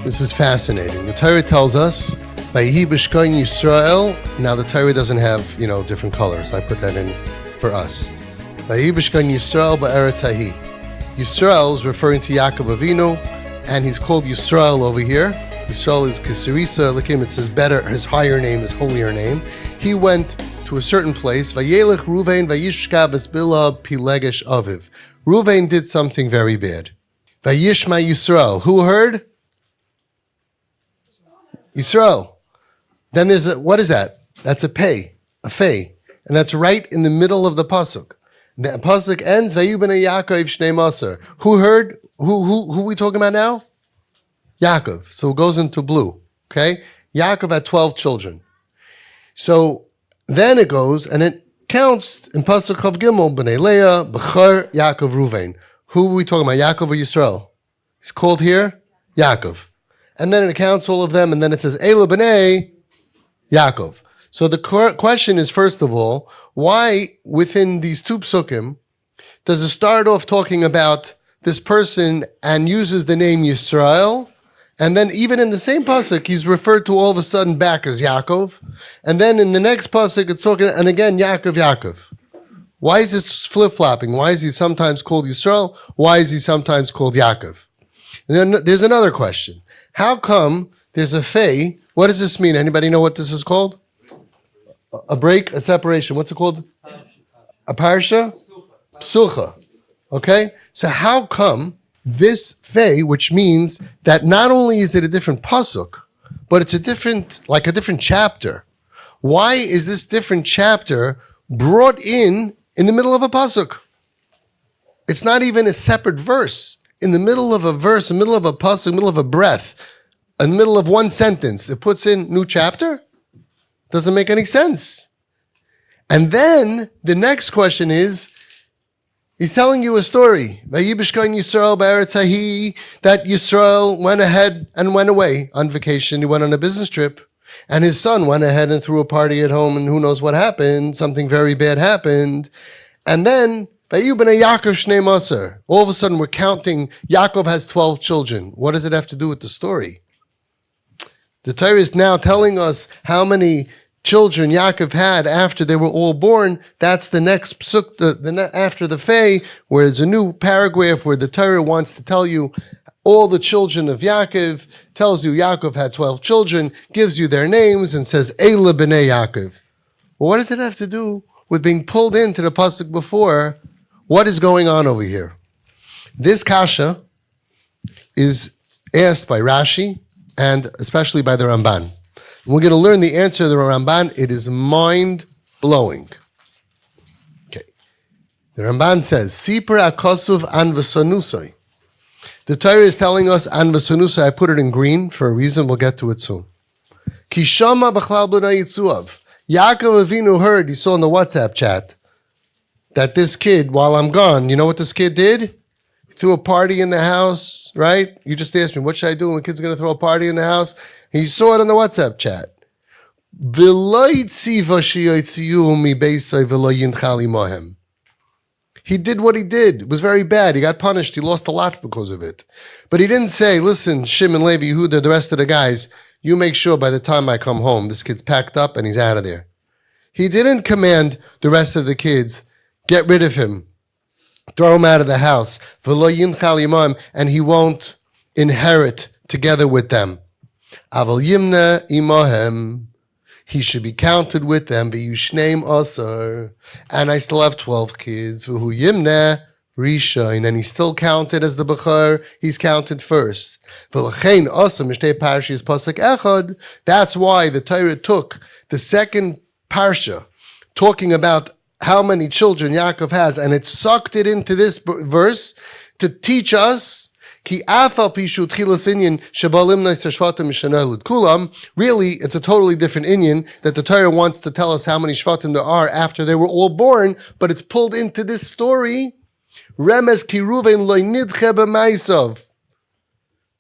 This is fascinating. The Torah tells us, Vayihi b'shkoin Yisrael. Now the Torah doesn't have, different colors. I put that in for us. Vayihi b'shkoin Yisrael ba'eretz hahi. Yisrael is referring to Yaakov Avinu, and he's called Yisrael over here. Yisrael is Kisarisa Elikim. It's his better, his higher name, his holier name. He went to a certain place. Vayelech Ruen Vayishka b'sbila pilegesh aviv. Reuven did something very bad. Vayishma Yisrael. Who heard? Yisrael. Then there's what is that? That's a pei, a fei. And that's right in the middle of the pasuk. The pasuk ends, Vayu b'nei Yaakov shnei maser. Who heard? Who are we talking about now? Yaakov. So it goes into blue. Okay? Yaakov had 12 children. So then it goes, and it counts in pasuk Chav Gimel, b'nei Leah, b'char Yaakov Reuven. Who are we talking about? Yaakov or Yisrael? He's called here Yaakov. And then it counts all of them, and then it says, Eila b'nei Yaakov. So the question is, first of all, why within these two psukim does it start off talking about this person and uses the name Yisrael, and then even in the same pasuk, he's referred to all of a sudden back as Yaakov, and then in the next pasuk, it's talking, and again, Yaakov. Why is this flip-flopping? Why is he sometimes called Yisrael? Why is he sometimes called Yaakov? And then there's another question. How come there's a fei? What does this mean? Anybody know what this is called? A break, a separation. What's it called? A parsha? Psucha. Okay? So how come this fei, which means that not only is it a different pasuk, but it's a different chapter. Why is this different chapter brought in the middle of a pasuk? It's not even a separate verse. In the middle of a verse, in the middle of a pasuk, in the middle of a breath, in the middle of one sentence, it puts in new chapter? Doesn't make any sense. And then the next question is, he's telling you a story. Vayibishkain Yisrael ba'eretz hahi, that Yisrael went ahead and went away on vacation. He went on a business trip. And his son went ahead and threw a party at home, and who knows what happened. Something very bad happened. And then, Vayu b'nei Yaakov shnei maser. All of a sudden we're counting, Yaakov has 12 children. What does it have to do with the story? The Torah is now telling us how many children Yaakov had after they were all born. That's the next psuk, after the fei, where there's a new paragraph where the Torah wants to tell you all the children of Yaakov, tells you Yaakov had 12 children, gives you their names, and says, Eila b'nei Yaakov. Well, what does it have to do with being pulled into the pasuk before? What is going on over here? This kasha is asked by Rashi and especially by the Ramban. And we're going to learn the answer of the Ramban. It is mind-blowing. Okay. The Ramban says, Sipur akasuv an v'sanusai. The Torah is telling us an v'sanusai. I put it in green for a reason. We'll get to it soon. Kishama b'chlal b'nai yitzuav. Yaakov Avinu heard, he saw in the WhatsApp chat, that this kid, while I'm gone, you know what this kid did? He threw a party in the house, right? You just asked me, what should I do when a kid's going to throw a party in the house? He saw it on the WhatsApp chat. He did what he did. It was very bad. He got punished. He lost a lot because of it. But he didn't say, listen, Shimon, Levi, Yehuda, the rest of the guys, you make sure by the time I come home, this kid's packed up and he's out of there. He didn't command the rest of the kids, get rid of him, throw him out of the house, and he won't inherit together with them. Aval yimna imahem, he should be counted with them. B'yushneim asar, and I still have 12 kids. V'hu yimna rishain, and he's still counted as the bechor. He's counted first. V'lechein asar mishtei parshas pasuk echad. That's why the Torah took the second parsha, talking about how many children Yaakov has, and it sucked it into this verse to teach us, really, it's a totally different inyan that the Torah wants to tell us how many shvatim there are after they were all born, but it's pulled into this story, Remez ki Reuven lo nidche b'maisav,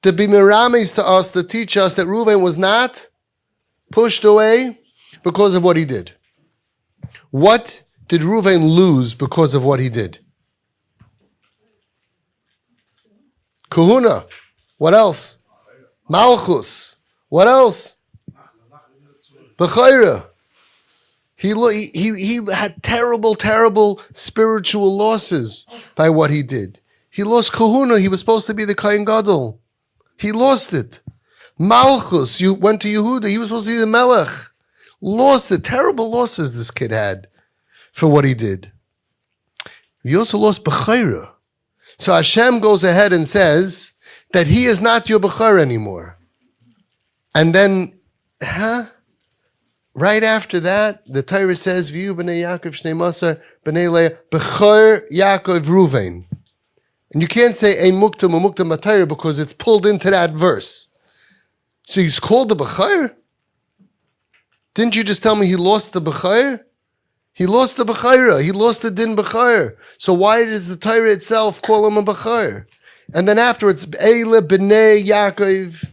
to be mirames to us, to teach us that Reuven was not pushed away because of what he did. What did Reuven lose because of what he did? Kahuna. What else? Malchus. What else? Bechayra. He had terrible spiritual losses by what he did. He lost kahuna. He was supposed to be the Kohen Gadol. He lost it. Malchus, you went to Yehuda. He was supposed to be the Melech. Lost it. Terrible losses this kid had for what he did. He also lost Bechayra. So Hashem goes ahead and says that he is not your Bechayra anymore. And then, right after that, the Torah says, "V'yu b'nei Yaakov shnei masar b'nei Leah b'chor Yaakov Ruen." And you can't say ein muktam or muktam b'Torah because it's pulled into that verse. So he's called the b'chor? Didn't you just tell me he lost the b'chor? He lost the b'chora. He lost the din b'chor. So why does the Torah itself call him a b'chor? And then afterwards, Eile b'nei Yaakov.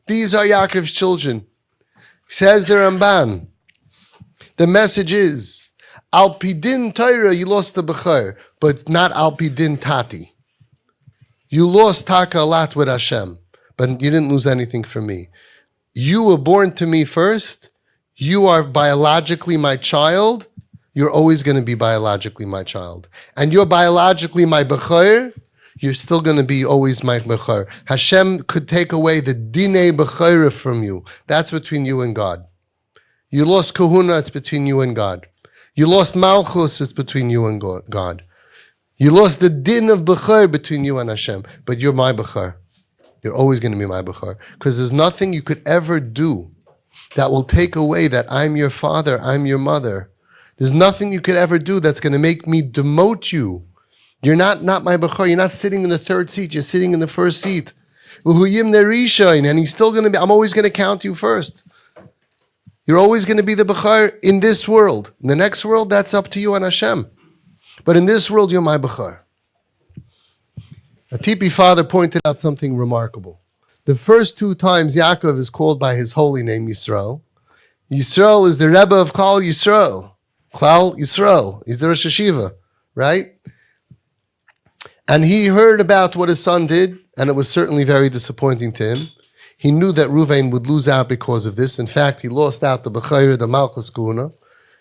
These are Yaakov's children. Says the Ramban. The message is, Al Pidin Torah, you lost the Bechor, but not Al Pidin Tati. You lost Taka a lot with Hashem, but you didn't lose anything from me. You were born to me first. You are biologically my child. You're always going to be biologically my child. And you're biologically my Bechor. You're still going to be always my Bechor. Hashem could take away the Dinei Bechor from you. That's between you and God. You lost Kahuna, it's between you and God. You lost Malchus, it's between you and God. You lost the Din of Bechor between you and Hashem. But you're my Bechor. You're always going to be my Bechor. Because there's nothing you could ever do that will take away that I'm your father, I'm your mother. There's nothing you could ever do that's going to make me demote you. You're not my Bechor. You're not sitting in the third seat. You're sitting in the first seat. And he's still going to be, I'm always going to count you first. You're always going to be the Bechor in this world. In the next world, that's up to you and Hashem. But in this world, you're my Bechor. A Tipi father pointed out something remarkable. The first two times Yaakov is called by his holy name, Yisrael. Yisrael is the Rebbe of Klal Yisrael. Klal Yisrael. He's the Rosh Hashiva, right? And he heard about what his son did, and it was certainly very disappointing to him. He knew that Reuven would lose out because of this. In fact, he lost out the Bechayr, the Malchus Kuna.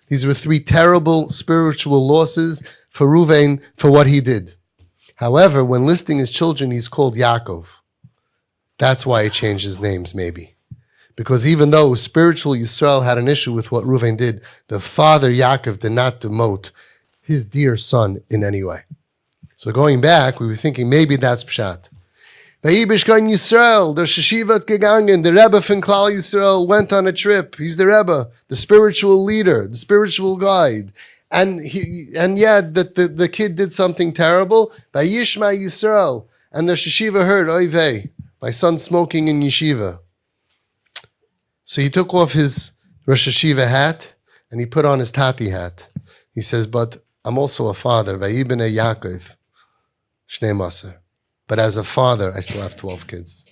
These were three terrible spiritual losses for Reuven for what he did. However, when listing his children, he's called Yaakov. That's why he changed his names, maybe. Because even though spiritual Yisrael had an issue with what Reuven did, the father Yaakov did not demote his dear son in any way. So going back, we were thinking maybe that's Pshat. Vayishkan Yisrael, der Sheshivat gegangen, the Rebbe from Klal Yisrael went on a trip. He's the Rebbe, the spiritual leader, the spiritual guide. And the kid did something terrible. Vayishma Yisrael, and the Sheshiva heard, oy vey, my son's smoking in yeshiva. So he took off his Rosh Hashiva hat and he put on his Tati hat. He says, but I'm also a father. Vayibnei Yaakov shnei masar. But as a father, I still have 12 kids.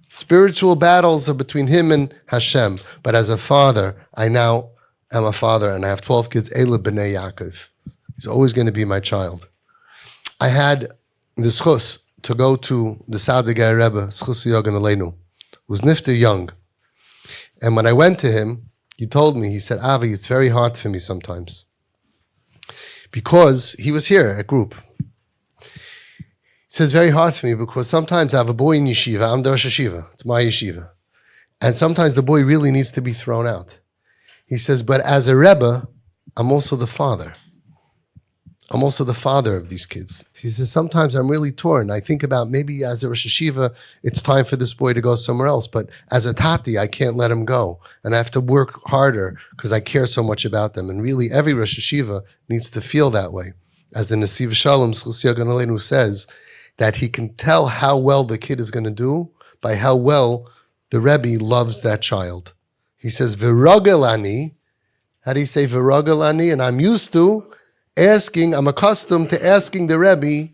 Spiritual battles are between him and Hashem. But as a father, I now am a father and I have 12 kids. Eile b'nei Yaakov. He's always going to be my child. I had the schus to go to the Saudagay Rebbe, schus Yogan Aleinu, who was nifter young. And when I went to him, he told me, he said, Avi, it's very hard for me sometimes. Because he was here at group. He says, very hard for me because sometimes I have a boy in yeshiva, I'm the Rosh Hashiva, it's my yeshiva. And sometimes the boy really needs to be thrown out. He says, but as a Rebbe, I'm also the father. I'm also the father of these kids. He says, sometimes I'm really torn. I think about maybe as a Rosh Hashiva, it's time for this boy to go somewhere else. But as a Tati, I can't let him go. And I have to work harder because I care so much about them. And really, every Rosh Hashiva needs to feel that way. As the Nesiv Shalom, Schus Yogan Aleinu says, that he can tell how well the kid is going to do by how well the Rebbe loves that child. He says, V'rogelani, how do you say V'rogelani? And I'm used to asking, I'm accustomed to asking the Rebbe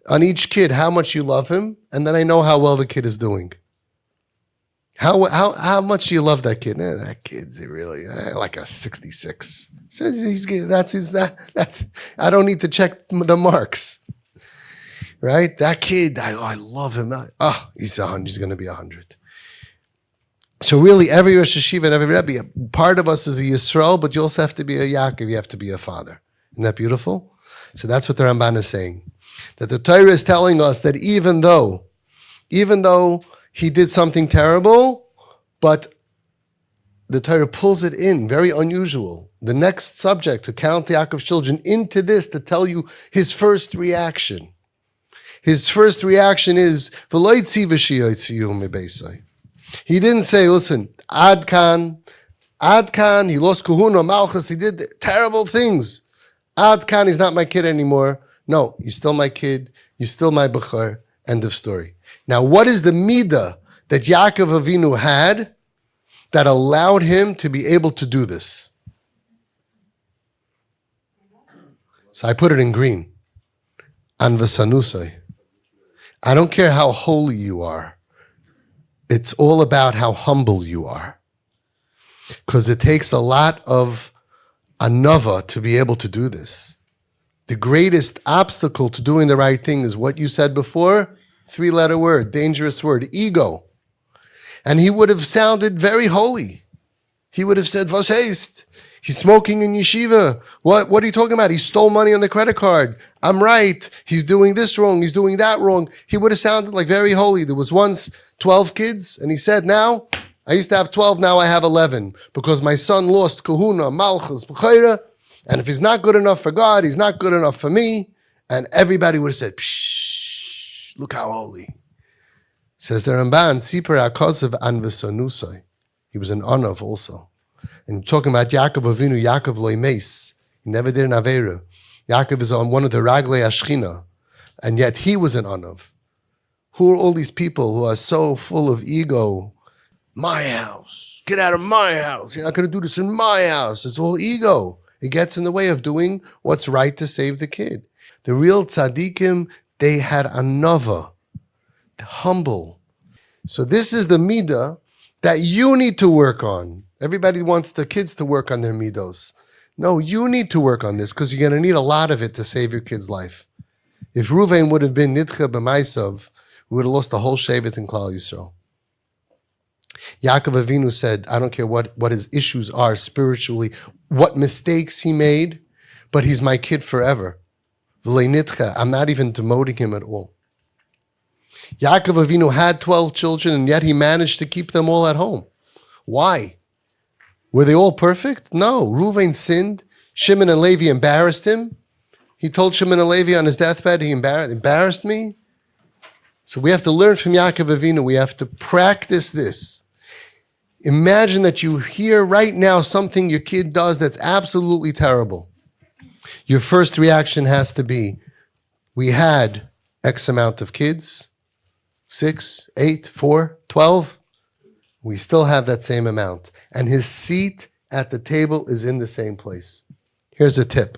on each kid how much you love him, and then I know how well the kid is doing. How much do you love that kid? That kid's really like a 66. So I don't need to check the marks. Right? That kid, I love him. He's going to be 100. So really, every Rosh Hashiva and every Rebbe, part of us is a Yisrael, but you also have to be a Yaakov, you have to be a father. Isn't that beautiful? So that's what the Ramban is saying. That the Torah is telling us that even though he did something terrible, but the Torah pulls it in, very unusual. The next subject, to count Yaakov's children into this, to tell you his first reaction. His first reaction is, he didn't say, listen, Ad Kan, he lost Kahuna, Malchus, he did terrible things. Ad Kan, he's not my kid anymore. No, you're still my kid, you're still my Bechor, end of story. Now, what is the midah that Yaakov Avinu had that allowed him to be able to do this? So I put it in green. Anvasanusai. I don't care how holy you are. It's all about how humble you are. Because it takes a lot of anava to be able to do this. The greatest obstacle to doing the right thing is what you said before, 3-letter word, dangerous word, ego. And he would have sounded very holy. He would have said, "Was heißt? He's smoking in yeshiva. What are you talking about? He stole money on the credit card. I'm right. He's doing this wrong. He's doing that wrong." He would have sounded like very holy. There was once 12 kids, and he said, now, I used to have 12, now I have 11, because my son lost kahuna, malchus, b'chayra, and if he's not good enough for God, he's not good enough for me. And everybody would have said, pshh, look how holy. Says the Ramban, Sipar HaKosav Anvesonusai. He was an Anav also. And talking about Yaakov Avinu, Yaakov Loi Meis. He never did an Aveira. Yaakov is on one of the Raglei Ashchina. And yet he was an Anav. Who are all these people who are so full of ego? My house. Get out of my house. You're not going to do this in my house. It's all ego. It gets in the way of doing what's right to save the kid. The real tzaddikim, they had anava, humble. So this is the midah that you need to work on. Everybody wants the kids to work on their midos. No, you need to work on this because you're going to need a lot of it to save your kid's life. If Ruen would have been nitcha b'maisav, we would have lost the whole shevet in Klal Yisrael. Yaakov Avinu said, I don't care what his issues are spiritually, what mistakes he made, but he's my kid forever. I'm not even demoting him at all. Yaakov Avinu had 12 children, and yet he managed to keep them all at home. Why? Were they all perfect? No. Reuven sinned. Shimon and Levi embarrassed him. He told Shimon and Levi on his deathbed, he embarrassed me. So we have to learn from Yaakov Avinu. We have to practice this. Imagine that you hear right now something your kid does that's absolutely terrible. Your first reaction has to be, we had X amount of kids, 6, 8, 4, 12. We still have that same amount. And his seat at the table is in the same place. Here's a tip.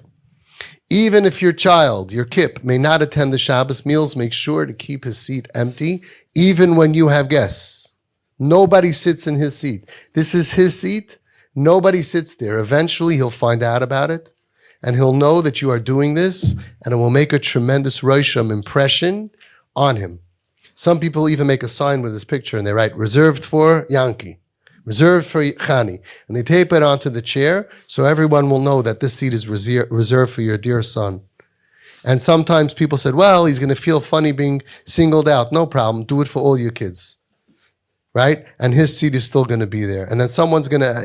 Even if your child, your kip, may not attend the Shabbos meals, make sure to keep his seat empty, even when you have guests. Nobody sits in his seat. This is his seat. Nobody sits there. Eventually, he'll find out about it, and he'll know that you are doing this, and it will make a tremendous rosham impression on him. Some people even make a sign with his picture, and they write, reserved for Yankee, reserved for Chani, and they tape it onto the chair, so everyone will know that this seat is reserved for your dear son. And sometimes people said, well, he's going to feel funny being singled out. No problem. Do it for all your kids. Right? And his seat is still going to be there. And then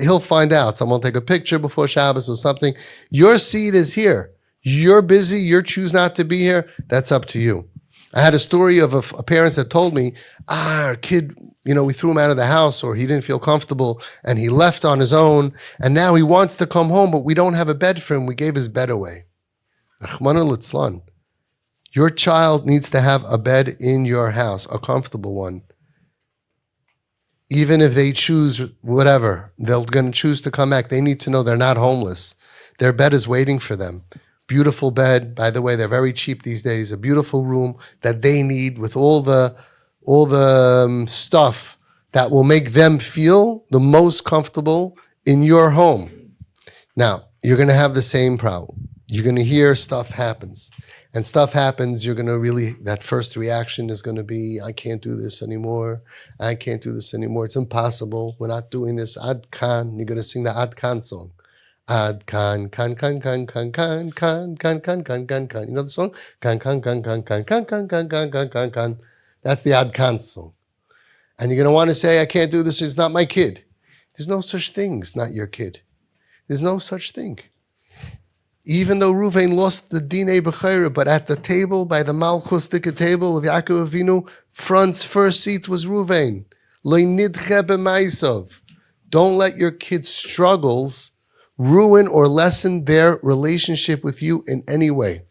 he'll find out. Someone will take a picture before Shabbos or something. Your seat is here. You're busy. You choose not to be here. That's up to you. I had a story of a parent that told me, our kid, we threw him out of the house or he didn't feel comfortable and he left on his own. And now he wants to come home, but we don't have a bed for him. We gave his bed away. Your child needs to have a bed in your house, a comfortable one. Even if they choose whatever, they're going to choose to come back. They need to know they're not homeless. Their bed is waiting for them. Beautiful bed. By the way, they're very cheap these days. A beautiful room that they need with all the stuff that will make them feel the most comfortable in your home. Now, you're going to have the same problem. You're going to hear stuff happens. and stuff happens, you're going to really, that first reaction is going to be, I can't do this anymore. I can't do this anymore. It's impossible. We're not doing this. Ad kan. You're going to sing the Ad kan song. Ad kan, kan, kan, kan, kan, kan, kan, kan, kan, kan, kan, kan. You know the song? Kan, kan, kan, kan, kan, kan, kan, kan, kan, kan, kan, kan. That's the Ad kan song. And you're going to want to say, I can't do this. It's not my kid. There's no such thing. It's not your kid. There's no such thing. Even though Reuven lost the Dinei B'chayra, but at the table, by the Malchus table of Yaakov Avinu, first seat was Reuven. Lo nidche b'maisav. Don't let your kids' struggles ruin or lessen their relationship with you in any way.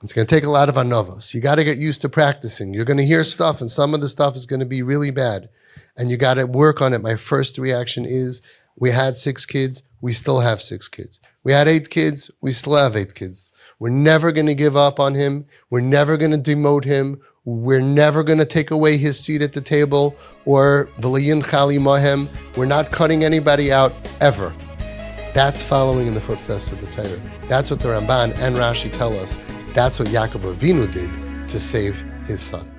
It's going to take a lot of anavos. You got to get used to practicing. You're going to hear stuff, and some of the stuff is going to be really bad. And you got to work on it. My first reaction is, we had 6 kids, we still have 6 kids. We had 8 kids, we still have 8 kids. We're never going to give up on him. We're never going to demote him. We're never going to take away his seat at the table or v'layin chali mahem. We're not cutting anybody out ever. That's following in the footsteps of the Torah. That's what the Ramban and Rashi tell us. That's what Yaakov Avinu did to save his son.